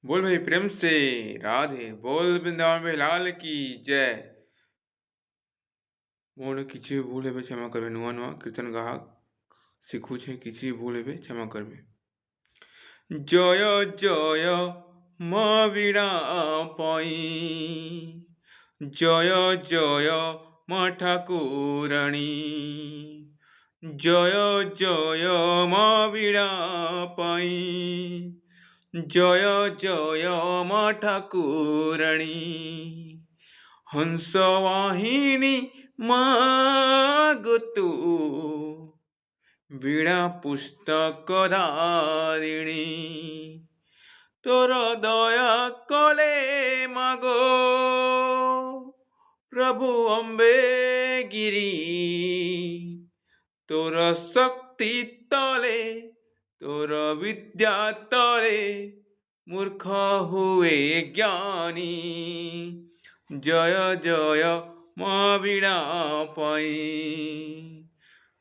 बोल भाई प्रेम से राधे बोल वृंदावन भाई लाल की जय। मोर किसी भूल हेबे क्षमा करबे नुआ नुआ कीर्तन गाहक शिखुछे किसी भूल हेबे क्षमा करबे। जय जय मा वीणा पाई जय जय मा ठाकुराणी जय जय मा वीणा पाई जय जय मा ठाकुराणी हंसवाहिनी मागतु वीणा पुस्तक धारिणी तोर दया कले मागो प्रभु अम्बे गिरी तोर शक्ति तले तोर विद्या तले मूर्ख हुए ज्ञानी जय जय मा वीणा पाई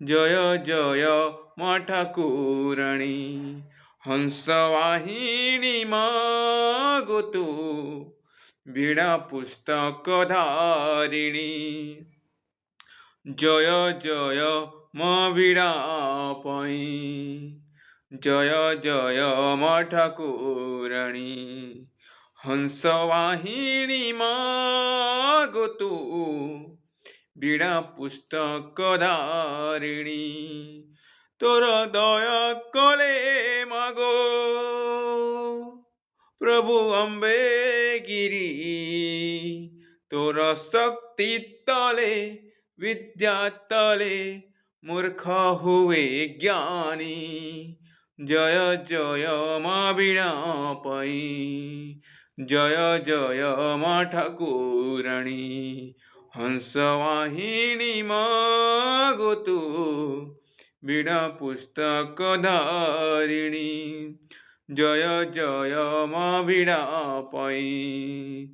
जय जय मा ठाकुराणी हंसवाहिनी मागतु वीणा पुस्तक धारिणी जय जय मा वीणा पाई जय जय मा ठाकुराणी हंसवाहिनी मागतु वीणा पुस्तक धारिणी तोर दया कले मागो प्रभु अम्बे गिरी तोर शक्ति तले विद्या तले मूर्ख हुए ज्ञानी जय जय मा वीणा पाई जय जय मा ठाकुराणी हंसवाहिनी मागतु वीणा पुस्तक धारिणी जय जय मा वीणा पाई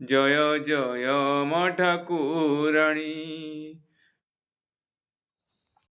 जय जय मा ठाकुराणी